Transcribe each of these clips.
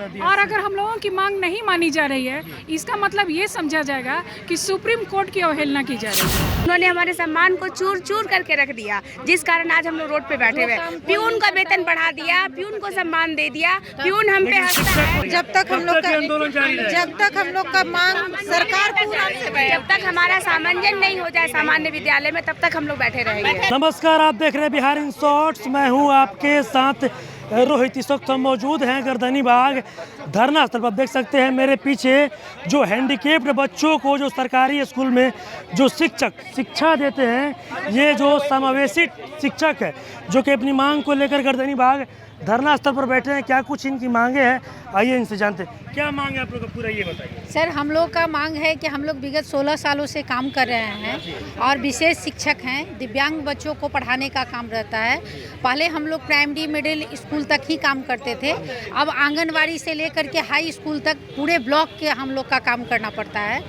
और अगर हम लोगों की मांग नहीं मानी जा रही है, इसका मतलब ये समझा जाएगा कि सुप्रीम कोर्ट की अवहेलना की जा रही है। उन्होंने हमारे सम्मान को चूर चूर करके रख दिया, जिस कारण आज हम लोग रोड पे बैठे हुए। प्यून का वेतन बढ़ा दिया, प्यून को सम्मान दे दिया, प्यून हम पे हंसता है। जब तक हम लोग का मांग सरकार पूरा, जब तक हमारा सामंजस्य नहीं हो जाए सामान्य विद्यालय में, तब तक हम लोग बैठे रहेंगे। नमस्कार, आप देख रहे हैं बिहार इन शॉर्ट्स। मैं हूं आपके साथ रोहित। इस वक्त हम मौजूद हैं गर्दनी बाग धरना स्थल पर। आप देख सकते हैं मेरे पीछे जो हैंडीकेप्ड बच्चों को जो सरकारी स्कूल में जो शिक्षक शिक्षा देते हैं, ये जो समावेशी शिक्षक है जो कि अपनी मांग को लेकर गर्दनी बाग धरना स्थल पर बैठे हैं। क्या कुछ इनकी मांगे हैं, आइए इनसे जानते हैं। क्या मांग है आप लोग का, पूरा ये बताइए। सर, हम लोग का मांग है कि हम लोग विगत 16 सालों से काम कर रहे हैं और विशेष शिक्षक हैं। दिव्यांग बच्चों को पढ़ाने का काम रहता है। पहले हम लोग प्राइमरी मिडिल स्कूल तक ही काम करते थे, अब आंगनवाड़ी से लेकर के हाई स्कूल तक पूरे ब्लॉक के हम लोग का काम करना पड़ता है।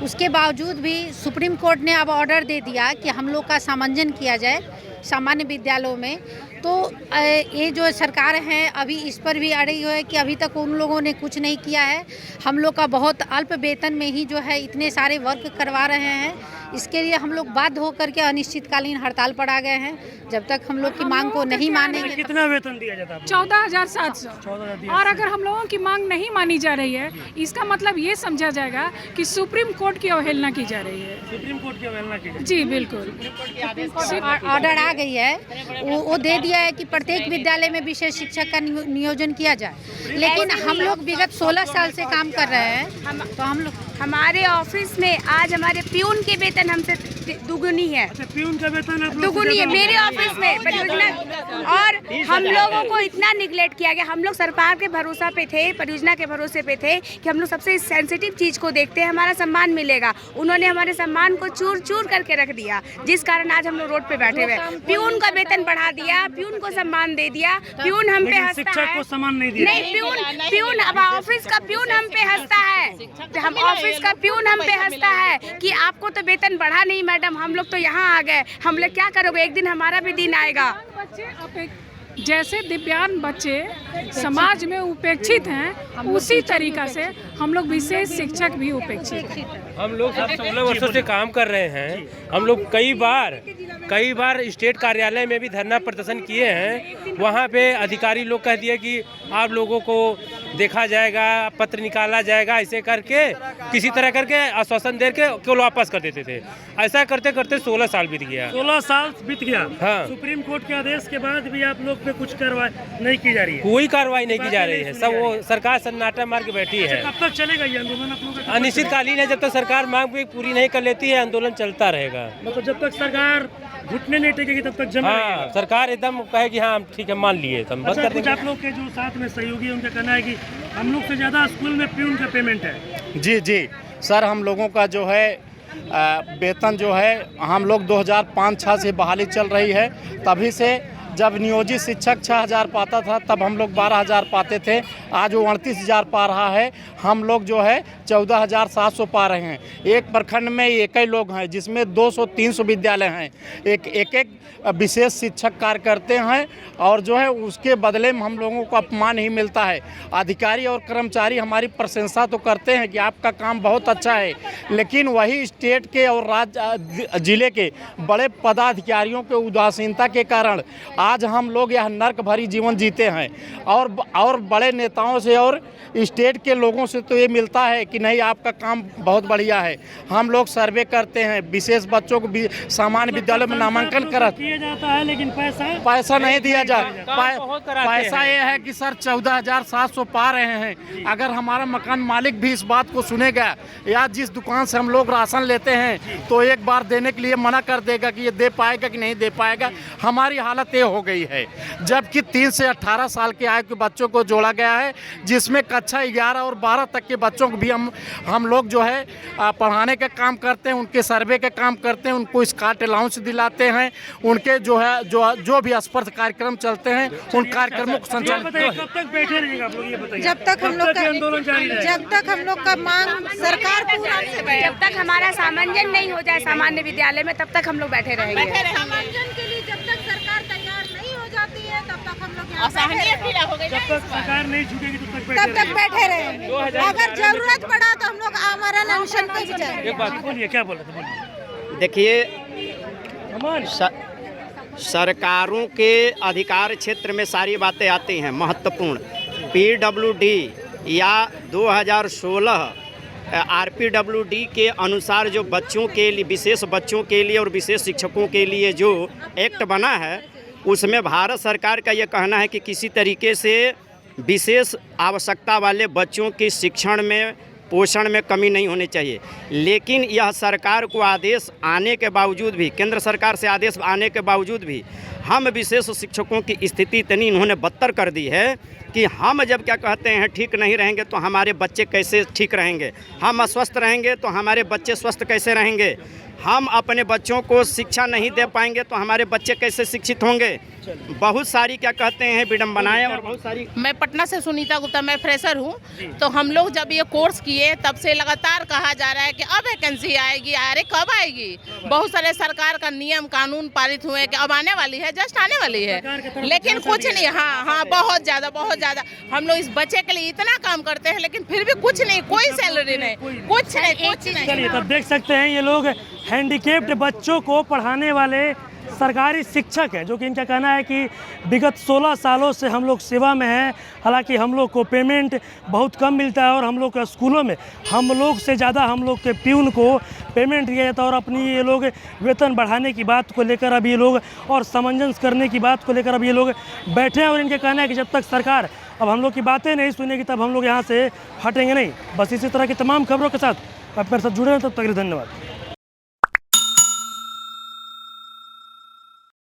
उसके बावजूद भी सुप्रीम कोर्ट ने अब ऑर्डर दे दिया कि हम लोग का सामंजन किया जाए सामान्य विद्यालयों में। तो ये जो सरकार है अभी इस पर भी आ रही है कि अभी तक उन लोगों ने कुछ नहीं किया है। हम लोग का बहुत अल्प वेतन में ही जो है इतने सारे वर्क करवा रहे हैं। इसके लिए हम लोग बाध्य होकर के अनिश्चितकालीन हड़ताल पर आ गए हैं। जब तक हम लोग की मांग को नहीं मानेंगे। कितना वेतन दिया जाता है? 14,700। और अगर हम लोगों की मांग नहीं मानी जा रही है, इसका मतलब ये समझा जाएगा कि सुप्रीम कोर्ट की अवहेलना की जा रही है। सुप्रीम कोर्ट की अवहेलना की? जी बिल्कुल। ऑर्डर आ गई है, वो दे दिया है कि प्रत्येक विद्यालय में विशेष शिक्षक का नियोजन किया जाए। लेकिन हम लोग विगत 16 साल से काम कर रहे हैं, तो हम लोग हमारे ऑफिस में आज हमारे प्यून के वेतन हमसे दुगुनी है। अच्छा, प्यून का वेतन आप लोग दुगुनी है मेरे ऑफिस में परियोजना। और हम लोगों को इतना निगलेक्ट किया गया। हम लोग सरकार के भरोसा पे थे, परियोजना के भरोसे पे थे कि हम लोग सबसे सेंसिटिव चीज़ को देखते हैं, हमारा सम्मान मिलेगा। उन्होंने हमारे सम्मान को चूर चूर करके रख दिया, जिस कारण आज हम लोग रोड पे बैठे हुए। प्यून का वेतन बढ़ा दिया, प्यून को सम्मान दे दिया, प्यून हम पे हंसता है। शिक्षक को सम्मान नहीं दिया। नहीं, प्यून अब ऑफिस का प्यून हम पे हंसता है। हम ऑफिस का प्यून हम पे हंसता है कि आपको तो वेतन बढ़ा नहीं मैडम, हम लोग तो यहाँ आ गए, हम लोग क्या करोगे, एक दिन हमारा भी दिन आएगा। जैसे दिव्यांग बच्चे समाज में उपेक्षित हैं, उसी तरीका से हम लोग विशेष शिक्षक भी उपेक्षित हैं। हम लोग सब 16 वर्षों से काम कर रहे हैं। हम लोग कई बार स्टेट कार्यालय में भी धरना प्रदर्शन किए हैं। वहाँ पे अधिकारी लोग कह दिए कि आप लोगों को देखा जाएगा, पत्र निकाला जाएगा, ऐसे करके किसी तरह करके आश्वासन दे के केवल वापस कर देते थे। ऐसा करते करते 16 साल बीत गया। 16 साल बीत गया। हाँ। सुप्रीम कोर्ट के आदेश के बाद भी आप लोग पे कुछ कार्रवाई नहीं की जा रही है? कोई कार्रवाई नहीं की जा रही है। सब वो सरकार सन्नाटा मार के बैठी है। कब तक चलेगा ये आंदोलन आप लोगों का? अनिश्चितकालीन है। जब तक सरकार मांग पूरी नहीं कर लेती है, आंदोलन चलता रहेगा। मतलब जब तक सरकार घुटने नहीं टेकेगी तब तक जमा रहेगा। हाँ, सरकार एकदम कहे कि हाँ ठीक है मान लिए, तो हम बंद अच्छा, कर कुछ देंगे। आप लोग के जो साथ में सहयोगी हैं उनका कहना है कि हम लोग से ज़्यादा स्कूल में प्यून का पेमेंट है। जी सर, हम लोगों का जो है वेतन जो है, हम लोग 2005-06 से बहाली चल रही है। तभी से जब नियोजित शिक्षक 6,000 पाता था, तब हम लोग 12,000 पाते थे। आज वो 38,000 पा रहा है। हम लोग जो है 14,700 पा रहे हैं। एक प्रखंड में एक ही लोग हैं, जिसमें 200-300 विद्यालय हैं। एक विशेष शिक्षक कार्य करते हैं और जो है उसके बदले में हम लोगों को अपमान ही मिलता है। अधिकारी और कर्मचारी हमारी प्रशंसा तो करते हैं कि आपका काम बहुत अच्छा है, लेकिन वही स्टेट के और राज्य जिले के बड़े पदाधिकारियों के उदासीनता के कारण आज हम लोग यह नर्क भरी जीवन जीते हैं। और बड़े नेताओं से और स्टेट के लोगों से तो ये मिलता है कि नहीं, आपका काम बहुत बढ़िया है। हम लोग सर्वे करते हैं, विशेष बच्चों को भी सामान्य विद्यालय में नामांकन किया जाता है, लेकिन पैसा नहीं दिया पैसा ये है कि सर 14,700 पा रहे हैं। अगर हमारा मकान मालिक भी इस बात को सुनेगा, या जिस दुकान से हम लोग राशन लेते हैं, तो एक बार देने के लिए मना कर देगा कि ये दे पाएगा कि नहीं दे पाएगा। हमारी हालत ये हो गई है। जबकि 3 से 18 साल के आयु के बच्चों को जोड़ा गया है, जिसमें कक्षा 11 और 12 तक के बच्चों को भी हम लोग जो है पढ़ाने का काम करते हैं, उनके सर्वे का काम करते हैं, उनको स्कॉट अलाउंस दिलाते हैं, उनके जो है जो भी स्पर्श कार्यक्रम चलते हैं उन कार्यक्रमों को संचालित। कब तक बैठे रहेगा आप लोग, ये बताइए? जब तक हम लोग का मांग सरकार पूरा, जब तक हमारा सामंजस्य नहीं हो जाए सामान्य विद्यालय में, तब तक हम लोग बैठे रहेंगे। सामंजस्य के लिए जब तक सरकार तैयार नहीं हो जाती है, तब तक हम लोग असहनीय पीड़ा हो गई। जब तक सरकार नहीं झुकेगी तब तक बैठे रहे। अगर जरूरत पड़ा तो हम लोग आमरण अनशन पे भी जाएंगे। एक बात बोलिए, क्या बोल रहे थे, बोलिए। देखिए, सरकारों के अधिकार क्षेत्र में सारी बातें आती हैं महत्वपूर्ण। PWD या 2016 RPWD के अनुसार जो बच्चों के लिए, विशेष बच्चों के लिए और विशेष शिक्षकों के लिए जो एक्ट बना है, उसमें भारत सरकार का ये कहना है कि किसी तरीके से विशेष आवश्यकता वाले बच्चों के शिक्षण में, पोषण में कमी नहीं होनी चाहिए। लेकिन यह सरकार को आदेश आने के बावजूद भी, केंद्र सरकार से आदेश आने के बावजूद भी हम विशेष शिक्षकों की स्थिति इतनी इन्होंने बदतर कर दी है कि हम जब क्या कहते हैं ठीक नहीं रहेंगे तो हमारे बच्चे कैसे ठीक रहेंगे, हम अस्वस्थ रहेंगे तो हमारे बच्चे स्वस्थ कैसे रहेंगे, हम अपने बच्चों को शिक्षा नहीं दे पाएंगे तो हमारे बच्चे कैसे शिक्षित होंगे। बहुत सारी क्या कहते हैं विडम्बनाएं और बहुत सारी। मैं पटना से सुनीता गुप्ता, मैं फ्रेशर हूँ। तो हम लोग जब ये कोर्स किए तब से लगातार कहा जा रहा है कि अब वैकेंसी आएगी, अरे कब आएगी। बहुत सारे सरकार का नियम कानून पारित हुए कि अब आने वाली है, जस्ट आने वाली है, लेकिन कुछ नहीं। हाँ, बहुत ज़्यादा हम लोग इस बच्चे के लिए इतना काम करते हैं, लेकिन फिर भी कुछ नहीं, कोई सैलरी नहीं, कुछ नहीं। चलिए, तब देख सकते हैं ये लोग हैंडीकेप्ड बच्चों को पढ़ाने वाले सरकारी शिक्षक हैं, जो कि इनका कहना है कि विगत 16 सालों से हम लोग सेवा में हैं। हालांकि हम लोग को पेमेंट बहुत कम मिलता है और हम लोग के स्कूलों में हम लोग से ज़्यादा हम लोग के प्यून को पेमेंट दिया जाता है। और अपनी ये लोग वेतन बढ़ाने की बात को लेकर अब ये लोग, और सामंजस्य करने की बात को लेकर अब ये लोग बैठे हैं। और इनका कहना है कि जब तक सरकार अब हम लोग की बातें नहीं सुनेगी तब हम लोग यहाँ से हटेंगे नहीं। बस इसी तरह की तमाम खबरों के साथ आप मेरे साथ जुड़े हैं, तब तक धन्यवाद।